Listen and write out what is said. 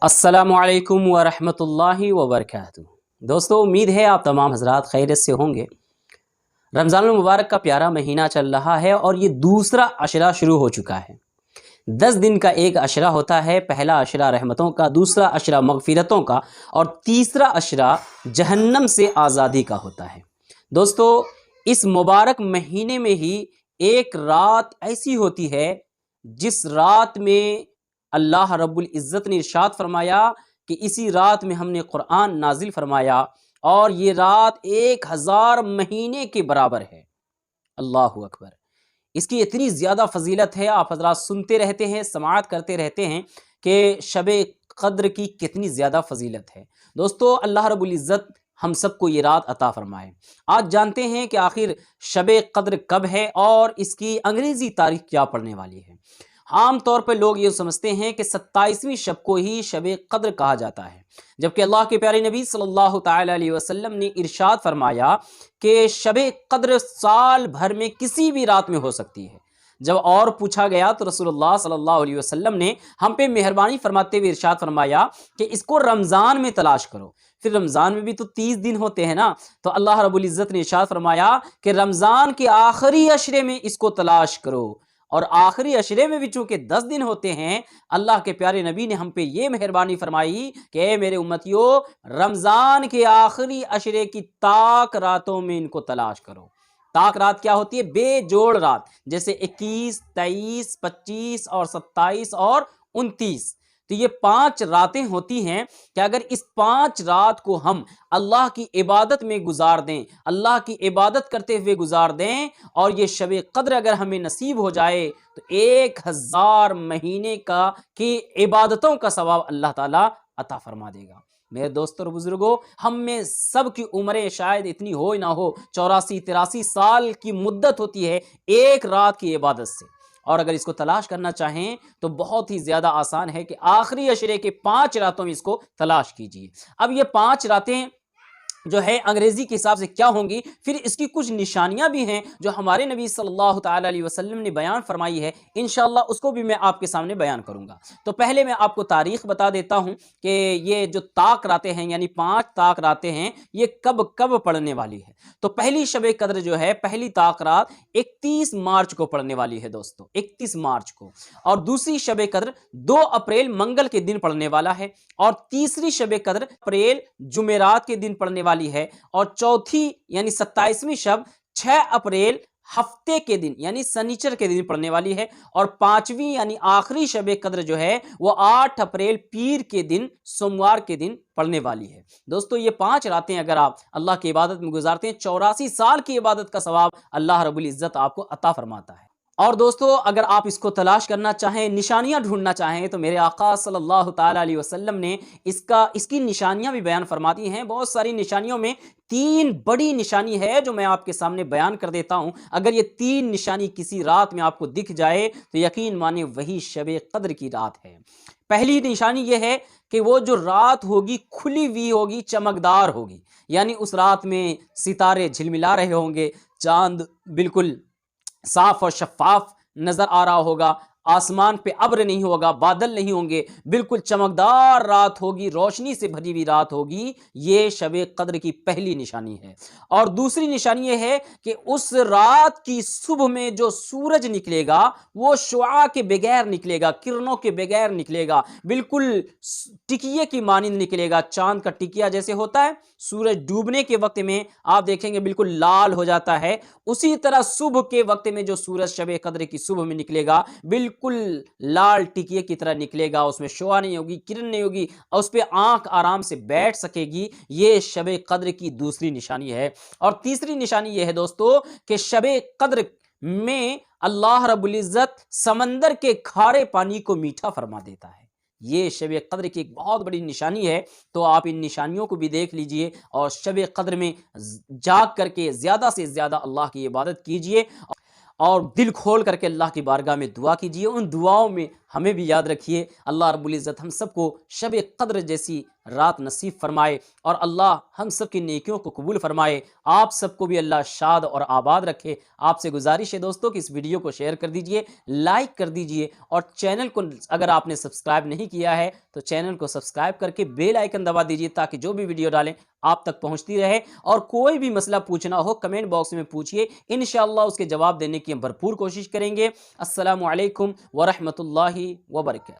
अस्सलामुअलैकुम वरहमतुल्लाहि वबरकातुहू। दोस्तों, उम्मीद है आप तमाम हजरात खैरियत से होंगे। रमज़ान मुबारक का प्यारा महीना चल रहा है और ये दूसरा अशरा शुरू हो चुका है। 10 दिन का एक अशरा होता है। पहला अशरा रहमतों का, दूसरा अशरा मगफिरतों का और तीसरा अशरा जहन्नम से आज़ादी का होता है। दोस्तों, इस मुबारक महीने में ही एक रात ऐसी होती है जिस रात में अल्लाह रब्बुल इज़्ज़त ने इरशाद फरमाया कि इसी रात में हमने कुरान नाजिल फरमाया और ये रात 1000 महीने के बराबर है। अल्लाहु अकबर। इसकी इतनी ज़्यादा फजीलत है, आप हज़रात सुनते रहते हैं, समाअत करते रहते हैं कि शब क़द्र की कितनी ज़्यादा फजीलत है। दोस्तों, अल्लाह रब्बुल इज़्ज़त हम सबको ये रात अता फरमाए। आज जानते हैं कि आखिर शब क़द्र कब है और इसकी अंग्रेज़ी तारीख क्या पड़ने वाली है। आम तौर पर लोग ये समझते हैं कि 27वीं शब को ही शब क़द्र कहा जाता है, जबकि अल्लाह के प्यारे नबी सल्लल्लाहु ताला अलैहि वसल्लम ने इरशाद फरमाया कि शब क़द्र साल भर में किसी भी रात में हो सकती है। जब और पूछा गया तो रसूलुल्लाह सल्लल्लाहु अलैहि वसल्लम ने हम पे मेहरबानी फरमाते हुए इरशाद फरमाया कि इसको रमज़ान में तलाश करो। फिर रमज़ान में भी तो 30 दिन होते हैं ना, तो अल्लाह रब्बुल इज़्ज़त ने इरशाद फरमाया कि रमज़ान के आखिरी अशरे में इसको तलाश करो। और आखिरी अशरे में भी चूँकि 10 दिन होते हैं, अल्लाह के प्यारे नबी ने हम पे ये मेहरबानी फरमाई कि मेरे उम्मतियों, रमज़ान के आखिरी अशरे की ताक रातों में इनको तलाश करो। ताक रात क्या होती है? बेजोड़ रात, जैसे 21, 23, 25 और 27 और 29। तो ये 5 रातें होती हैं कि अगर इस 5 रात को हम अल्लाह की इबादत में गुजार दें, अल्लाह की इबादत करते हुए गुजार दें और ये शब क़द्र अगर हमें नसीब हो जाए तो 1000 महीने का की इबादतों का सवाब अल्लाह ताला अता फरमा देगा। मेरे दोस्तों और बुजुर्गों, हम में सब की उम्रें शायद इतनी हो ना हो, 84-83 साल की मुद्दत होती है एक रात की इबादत से। और अगर इसको तलाश करना चाहें तो बहुत ही ज़्यादा आसान है कि आखिरी अशरे के 5 रातों में इसको तलाश कीजिए। अब ये 5 रातें जो है अंग्रेज़ी के हिसाब से क्या होंगी, फिर इसकी कुछ निशानियां भी हैं जो हमारे नबी सल्लल्लाहु ताला अलैहि वसल्लम ने बयान फरमाई है। इंशाअल्लाह उसको भी मैं आपके सामने बयान करूंगा। तो पहले मैं आपको तारीख़ बता देता हूं कि ये जो ताक रातें हैं, यानी 5 ताक रातें हैं, ये कब कब पड़ने वाली है। तो पहली शब क़द्र जो है, पहली ताक रात 31 मार्च को पड़ने वाली है दोस्तों, 31 मार्च को। और दूसरी शब क़द्र 2 अप्रैल मंगल के दिन पड़ने वाला है। और तीसरी शब क़द्र अप्रैल जुमेरात के दिन पड़ने वाली है। और चौथी यानी 27वीं शब 6 अप्रैल हफ्ते के दिन यानी शनिचर के दिन पड़ने वाली है। और 5वीं यानी आखिरी शब क़द्र जो है वो 8 अप्रैल पीर के दिन, सोमवार के दिन पड़ने वाली है। दोस्तों, ये 5 रातें अगर आप अल्लाह की इबादत में गुजारते हैं, 84 साल की इबादत का सवाब अल्लाह रब्बुल इज़्ज़त आपको अता फरमाता है। और दोस्तों, अगर आप इसको तलाश करना चाहें, निशानियां ढूंढना चाहें, तो मेरे आका सल्लल्लाहु ताला अलैहि वसल्लम ने इसकी निशानियां भी बयान फरमाती हैं। बहुत सारी निशानियों में 3 बड़ी निशानी है जो मैं आपके सामने बयान कर देता हूं। अगर ये 3 निशानी किसी रात में आपको दिख जाए तो यकीन माने वही शब क़द्र की रात है। पहली निशानी यह है कि वो जो रात होगी खुली हुई होगी, चमकदार होगी, यानी उस रात में सितारे झिलमिला रहे होंगे, चांद बिल्कुल साफ और शफाफ नजर आ रहा होगा, आसमान पे अब्र नहीं होगा, बादल नहीं होंगे, बिल्कुल चमकदार रात होगी, रोशनी से भरी हुई रात होगी। ये शब क़द्र की पहली निशानी है। और दूसरी निशानी ये है कि उस रात की सुबह में जो सूरज निकलेगा वो शुआ के बगैर निकलेगा, किरणों के बगैर निकलेगा, बिल्कुल टिकिए की मानिंद निकलेगा। चांद का टिकिया जैसे होता है, सूरज डूबने के वक्त में आप देखेंगे बिल्कुल लाल हो जाता है, उसी तरह सुबह के वक्त में जो सूरज शब क़द्र की सुबह में निकलेगा बिल्कुल लाल टिकिए की तरह निकलेगा। उसमें शुआ नहीं होगी, किरण नहीं होगी और उस पर आंख आराम से बैठ सकेगी। ये शब क़द्र की दूसरी निशानी है। और तीसरी निशानी ये है दोस्तों कि शब क़द्र में अल्लाह रब्बुल इज़्ज़त समंदर के खारे पानी को मीठा फरमा देता है। ये शब क़द्र की एक बहुत बड़ी निशानी है। तो आप इन निशानियों को भी देख लीजिए और शब क़द्र में जाग करके ज़्यादा से ज़्यादा अल्लाह की इबादत कीजिए और दिल खोल करके अल्लाह की बारगाह में दुआ कीजिए। उन दुआओं में ہمیں بھی یاد رکھیے۔ اللہ رب العزت ہم سب کو شب قدر جیسی رات نصیب فرمائے، اور اللہ ہم سب کی نیکیوں کو قبول فرمائے، آپ سب کو بھی اللہ شاد اور آباد رکھے۔ آپ سے گزارش ہے دوستوں کہ اس ویڈیو کو شیئر کر دیجئے، لائک کر دیجئے، اور چینل کو اگر آپ نے سبسکرائب نہیں کیا ہے تو چینل کو سبسکرائب کر کے بیل آئیکن دبا دیجئے، تاکہ جو بھی ویڈیو ڈالیں آپ تک پہنچتی رہے۔ اور کوئی بھی مسئلہ پوچھنا ہو کمنٹ باکس میں پوچھئے، انشاءاللہ اس کے جواب دینے کی ہم بھرپور کوشش کریں گے۔ السلام علیکم ورحمۃ اللہ وبرکاتہ۔